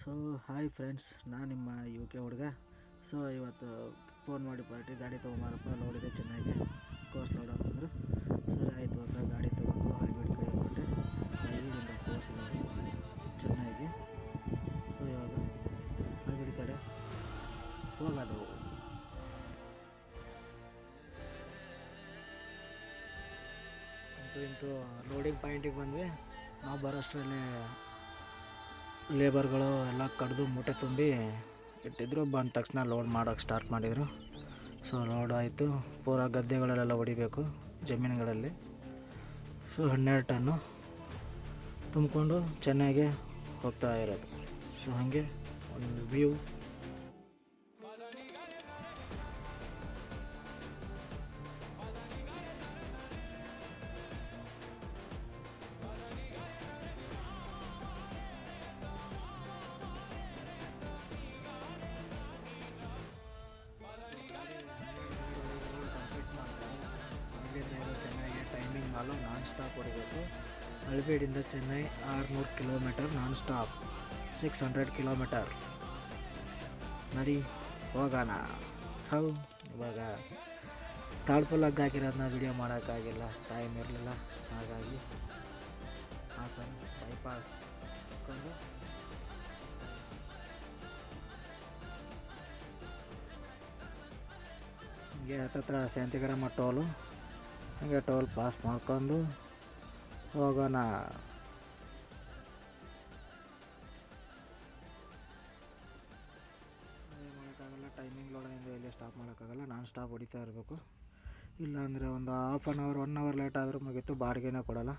So hi friends, ನಾನು ನಿಮ್ಮ UK ಹುಡುಗ. ಸೊ ಇವತ್ತು ಫೋನ್ ಮಾಡಿ ಪಾರ್ಟಿ ಗಾಡಿ ತೊಗೊಂಬಾರಪ್ಪ, ಲೋಡಿದೆ ಚೆನ್ನಾಗಿ ಕೋಸ್ಟ್ ಲೋಡ್ ಅಂತಂದರು. ಸರಿ ಆಯಿತು ಅಂತ ಗಾಡಿ ತೊಗೊಂಡು ಹಳ್ಳಿಬಿಟ್ಟು ಕಡೆ ಹೊರಟೆ. ಹಳ್ಳಿಯಿಂದ ಕೋಸ್ಟ್ ಲೋಡ್ ಚೆನ್ನಾಗಿ. ಸೊ ಇವಾಗ ಹಳ್ಳಿಬಿಡಿ ಕಡೆ ಹೋಗೋದು. ಇಂತೂ ಲೋಡಿಂಗ್ ಪಾಯಿಂಟಿಗೆ ಬಂದ್ವಿ. ನಾವು ಬರೋಷ್ಟರಲ್ಲಿ ಲೇಬರ್ಗಳು ಎಲ್ಲ ಕಡ್ದು ಮೂಟೆ ತುಂಬಿ ಇಟ್ಟಿದ್ರು. ಬಂದ ತಕ್ಷಣ ಲೋಡ್ ಮಾಡೋಕ್ಕೆ ಸ್ಟಾರ್ಟ್ ಮಾಡಿದರು. ಸೊ ಲೋಡ್ ಆಯಿತು. ಪೂರಾ ಗದ್ದೆಗಳಲ್ಲೆಲ್ಲ ಹೊಡಿಬೇಕು ಜಮೀನುಗಳಲ್ಲಿ. ಸೊ 12 ಟನ್ನು ತುಂಬಿಕೊಂಡು ಚೆನ್ನಾಗಿ ಹೋಗ್ತಾ ಇರೋದು. ಸೊ ಹಾಗೆ ಒಂದು ವ್ಯೂ. ಚೆನ್ನಾಗಿ ಟೈಮಿಂಗ್ ಮಾಲು ನಾನ್ ಸ್ಟಾಪ್ ಹೊಡಿಬೇಕು. ಹಳ್ಳಿಬೇಡಿಂದ Chennai 600 kilometre non stop, 600 kilometre. ನಡಿ ಹೋಗೋಣ. ಇವಾಗ ತಾಳ್ಪಲ್ ಹಗ್ಗ ಹಾಕಿರೋದನ್ನ ವಿಡಿಯೋ ಮಾಡೋಕ್ಕಾಗಿಲ್ಲ, ಟೈಮ್ ಇರಲಿಲ್ಲ. ಹಾಗಾಗಿ ಹಾಸನ್ ಬೈಪಾಸ್ ಹಾಕ್ಕೊಂಡು ಹೀಗೆ ಹತ್ತತ್ರ ಶಾಂತಿಗ್ರಾಮ ಟೋಲು, ಹಾಗೆ ಟೋಲ್ ಪಾಸ್ ಮಾಡ್ಕೊಂಡು ಹೋಗೋಣ. ಮಾಡೋಕ್ಕಾಗಲ್ಲ, ಟೈಮಿಂಗ್ ಲೋಡಿಂದ ಎಲ್ಲಿ ಸ್ಟಾಪ್ ಮಾಡೋಕ್ಕಾಗಲ್ಲ. ನಾನ್ ಸ್ಟಾಪ್ ಹೊಡಿತಾ ಇರಬೇಕು. ಇಲ್ಲಾಂದರೆ ಒಂದು half an hour 1 hour late ಆದರೂ ಮುಗೀತು, ಬಾಡಿಗೆನೇ ಕೊಡೋಲ್ಲ.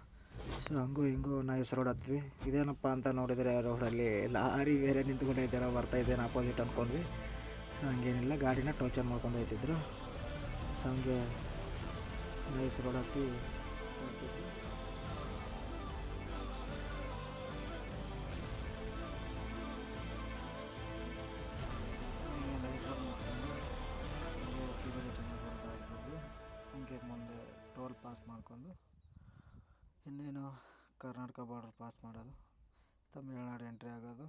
ಸೊ ಹಂಗೂ ಹಿಂಗೂ ನೈಸ್ ರೋಡ್ ಹತ್ವಿ. ಇದೇನಪ್ಪ ಅಂತ ನೋಡಿದರೆ ರೋಡಲ್ಲಿ ಲಾರಿ ಬೇರೆ ನಿಂತ್ಕೊಂಡಿದ್ದೇನೋ, ಬರ್ತಾಯಿದ್ದೇನೋ ಅಪೋಸಿಟ್ ಅಂದ್ಕೊಂಡ್ವಿ. ಸೊ ಹಂಗೇನಿಲ್ಲ, ಗಾಡಿನ ಟೋಚನ್ ಮಾಡ್ಕೊಂಡು ಹೋಗ್ತಿದ್ರು. ಸೊ ಹಂಗೆ ನೈಸ್ ರೋಡ್ ಹತ್ತಿ ಹೋಗ್ತಿದ್ವಿ. ಹಂಗೆ ಮುಂದೆ ಟೋಲ್ ಪಾಸ್ ಮಾಡ್ಕೊಂಡು ಇನ್ನೇನು ಕರ್ನಾಟಕ ಬಾರ್ಡ್ರ್ ಪಾಸ್ ಮಾಡೋದು, ತಮಿಳ್ನಾಡು ಎಂಟ್ರಿ ಆಗೋದು.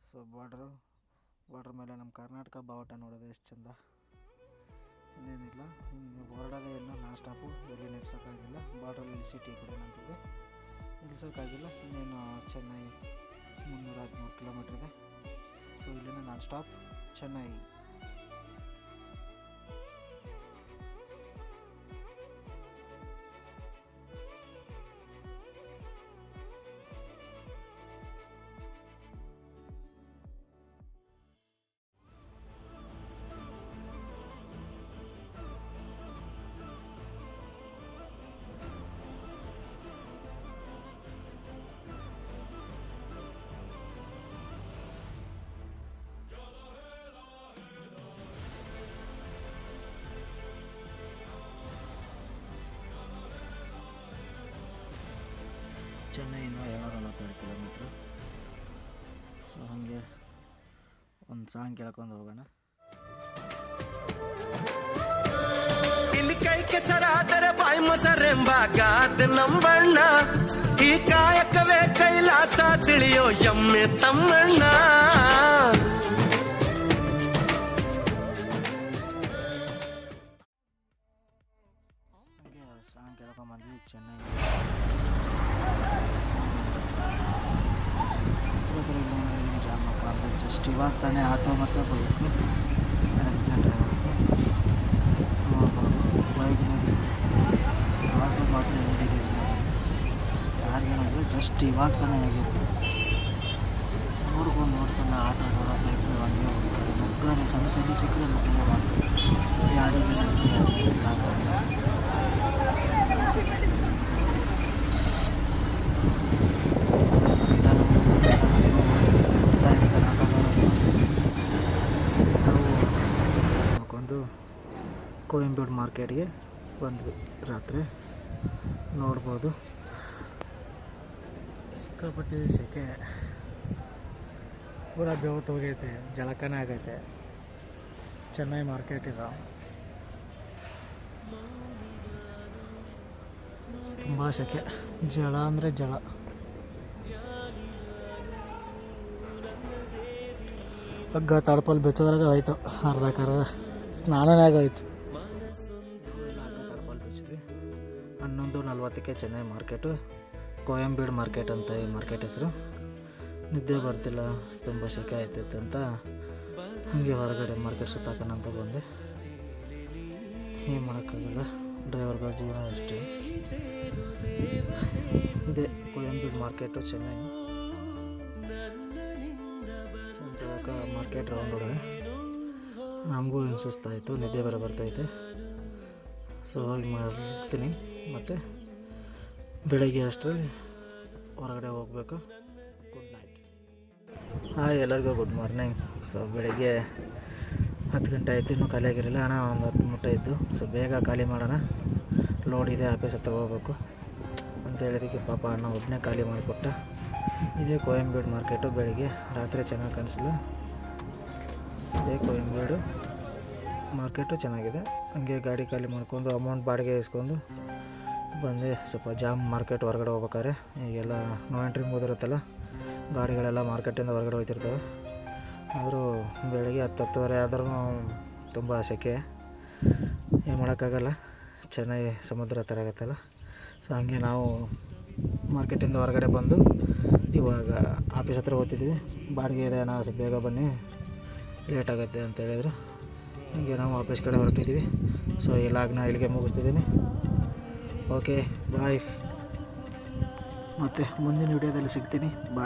ಸೊ ಬಾರ್ಡ್ರ್ ಮೇಲೆ ನಮ್ಮ ಕರ್ನಾಟಕ ಬಾವುಟ ನೋಡೋದು ಎಷ್ಟು ಚೆಂದ. ಇನ್ನೇನಿಲ್ಲ, ಇನ್ನು ಹೊರಡೋದೇ ಇಲ್ಲ. ನಾನ್ ಸ್ಟಾಪು, ಎಲ್ಲಿ ನಿಲ್ಸೋಕ್ಕಾಗಿಲ್ಲ. ಬಾರ್ಡ್ರಲ್ಲಿ ಸಿಟಿ ಕಡೆ ನಂತಿದೆ, ನಿಲ್ಸೋಕ್ಕಾಗಿಲ್ಲ. ಇನ್ನೇನು ಚೆನ್ನೈ 313 ಕಿಲೋಮೀಟ್ರ್ ಇದೆ. ಸೊ ಇಲ್ಲಿಂದ ನಾನ್ ಸ್ಟಾಪ್ ಚೆನ್ನೈ. ಚೆನ್ನೈಯಿಂದ 742 ಕಿಲೋಮೀಟ್ರು. ಸೊ ಹಾಗೆ ಒಂದು ಸಾಂಗ್ ಕೇಳ್ಕೊಂಡು ಹೋಗೋಣ. ಇಲ್ಲಿ ಕೈ ಕೆಸರಾದರೆ ಬಾಯಿ ಮೊಸರೆಂಬಾಗಾದ ನಂಬಣ್ಣ, ಈ ಕಾಯಕವೇ ಕೈಲಾಸ ತಿಳಿಯೋ ಎಮ್ಮೆ ತಮ್ಮಣ್ಣ. ಹಾಗೆ ಸಾಂಗ್ ಕೇಳ್ಕೊಂಬಂದ್ವಿ. ಚೆನ್ನೈ ಜಾಮ್ ಹಾಕೋದು. ಜಸ್ಟ್ ಇವಾಗ ತಾನೇ ಆಟೋ ಮತ್ತು ಬೈಕು ಅರ್ಜೆಂಟ್ ಬೈಕ್ನಲ್ಲಿ ಆಟೋ ಮಾತ್ರ ಹಿಡಿದಿದೆ. ಯಾರಿಗೇನಾದರೂ ಜಸ್ಟ್ ಇವಾಗ ತಾನೇ ಆಗಿತ್ತು. ನೋಡ್ಕೊಂಡು ನೋಡ್ಸಲ್ಲ ಆಟೋ ಬೈಕ್ ಹಂಗೆ ಮುಗ್ಗರೆ ಸಣ್ಣ ಸಣ್ಣ ಸಿಕ್ಕರೆ ಮುಖ್ಯ ಮಾಡ್ತೀವಿ. ಯಾರಿಗೆ ಕೊಯಂಬೇಡು ಮಾರ್ಕೆಟ್ಗೆ ಬಂದ್ವಿ. ರಾತ್ರಿ ನೋಡ್ಬೋದು, ಸಿಕ್ಕಾಪಟ್ಟೆ ಸೆಕೆ, ಪೂರ ಬೆವತ್ತು ಹೋಗೈತೆ, ಜಳಕನೇ ಆಗೈತೆ. ಚೆನ್ನೈ ಮಾರ್ಕೆಟ್ ಇದು ತುಂಬ ಸೆಕೆ, ಜಳ ಅಂದರೆ ಜಳ. ಹಗ್ಗ ತಡಪಲ್ಲಿ ಬೆಚ್ಚೋದ್ರಾಗ ಆಯಿತು, ಅರ್ಧಕ್ಕರ್ಧ ಸ್ನಾನನೇ ಆಗೋಯ್ತು. ತಡಪಲ್ಲಿ ಬೆಚ್ಚಿದ್ವಿ. 11:40ಕ್ಕೆ ಚೆನ್ನೈ ಮಾರ್ಕೆಟು, ಕೊಯಂಬೀಡು ಮಾರ್ಕೆಟ್ ಅಂತ ಈ ಮಾರ್ಕೆಟ್ ಹೆಸರು. ನಿದ್ದೆ ಬರ್ತಿಲ್ಲ, ತುಂಬ ಸೆಕೆ ಆಯ್ತೈತೆ ಅಂತ ಹಾಗೆ ಹೊರಗಡೆ ಮಾರ್ಕೆಟ್ ಸುತ್ತಾಕೋಣ ಅಂತ ಬಂದೆ. ಏನು ಮಾಡೋಕ್ಕಾಗಲ್ಲ, ಡ್ರೈವರ್ಗಳ ಜೀವನ ಅಷ್ಟೇ. ಇದೆ ಕೊಯಂಬೀಡು ಮಾರ್ಕೆಟು, ಚೆನ್ನೈ ಮಾರ್ಕೆಟ್ ರೌಂಡ್ ಹೊಡೆ. ನಮಗೂ ಹಿಂಗೆ ಸುಸ್ತಾಯಿತು, ನಿದ್ದೆ ಬೇರೆ ಬರ್ತೈತೆ. ಸೊ ಹೋಗಿ ಮಾಡ್ತೀನಿ, ಮತ್ತು ಬೆಳಗ್ಗೆ ಅಷ್ಟರಲ್ಲಿ ಹೊರಗಡೆ ಹೋಗಬೇಕು. Good night. ಹಾಯ್, ಎಲ್ಲರಿಗೂ ಗುಡ್ ಮಾರ್ನಿಂಗ್. ಸೊ ಬೆಳಗ್ಗೆ 10 ಗಂಟೆ ಆಯಿತು, ಇನ್ನೂ ಖಾಲಿ ಆಗಿರಲಿಲ್ಲ. ಹಣ ಒಂದು 10 ಮುಟ್ಟ ಇದ್ದು. ಸೊ ಬೇಗ ಖಾಲಿ ಮಾಡೋಣ, ಲೋಡ್ ಇದೆ, ಆಫೀಸ್ ಹತ್ರ ಹೋಗ್ಬೇಕು ಅಂತ ಹೇಳಿದಕ್ಕೆ ಪಾಪ ಅಣ್ಣ ಒಬ್ಬನೇ ಖಾಲಿ ಮಾಡಿಕೊಟ್ಟ. ಇದೇ ಕೊಯಂಬೀಡು ಮಾರ್ಕೆಟು. ಬೆಳಿಗ್ಗೆ ರಾತ್ರಿ ಚೆನ್ನಾಗಿ ಕಾಣಿಸಲ್ಲ. ಇದೇ ಕೊಯಂಬೀಡು ಮಾರ್ಕೆಟು ಚೆನ್ನಾಗಿದೆ. ಹಂಗೆ ಗಾಡಿ ಖಾಲಿ ಮಾಡ್ಕೊಂಡು ಅಮೌಂಟ್ ಬಾಡಿಗೆ ಇಸ್ಕೊಂಡು ಬಂದೆ. ಸ್ವಲ್ಪ ಜಾಮ್ ಮಾರ್ಕೆಟ್ ಹೊರಗಡೆ ಹೋಗ್ಬೇಕಾದ್ರೆ. ಈಗೆಲ್ಲ ನೋ ಎಂಟ್ರಿ ಮುಗಿದಿರುತ್ತಲ್ಲ, ಗಾಡಿಗಳೆಲ್ಲ ಮಾರ್ಕೆಟಿಂದ ಹೊರಗಡೆ ಹೋಗ್ತಿರ್ತವೆ. ಆದರೂ ಬೆಳಗ್ಗೆ 10-10:30 ಆದ್ರೂ ತುಂಬ ಸೆಕೆ, ಏನು ಮಾಡೋಕ್ಕಾಗಲ್ಲ. ಚೆನ್ನೈ ಸಮುದ್ರ ಥರ ಆಗುತ್ತಲ್ಲ. ಸೊ ಹಂಗೆ ನಾವು ಮಾರ್ಕೆಟಿಂದ ಹೊರಗಡೆ ಬಂದು ಇವಾಗ ಆಫೀಸ್ ಹತ್ರ ಹೋಗ್ತಿದ್ವಿ. ಬಾಡಿಗೆ ಇದೆ ಅಣ್ಣ, ಸ್ವಲ್ಪ ಬೇಗ ಬನ್ನಿ, ಲೇಟ್ ಆಗುತ್ತೆ ಅಂತ ಹೇಳಿದರು. ಹೀಗೆ ನಾವು ಆಫೀಸ್ ಕಡೆ ಹೊರಟಿದ್ದೀವಿ. ಸೊ ಈ ಲಾಗ್ನ ಇಲ್ಲಿಗೆ ಮುಗಿಸ್ತಿದ್ದೀನಿ. ಓಕೆ, ಬಾಯ್. ಮತ್ತು ಮುಂದಿನ ವಿಡಿಯೋದಲ್ಲಿ ಸಿಗ್ತೀನಿ. ಬಾಯ್.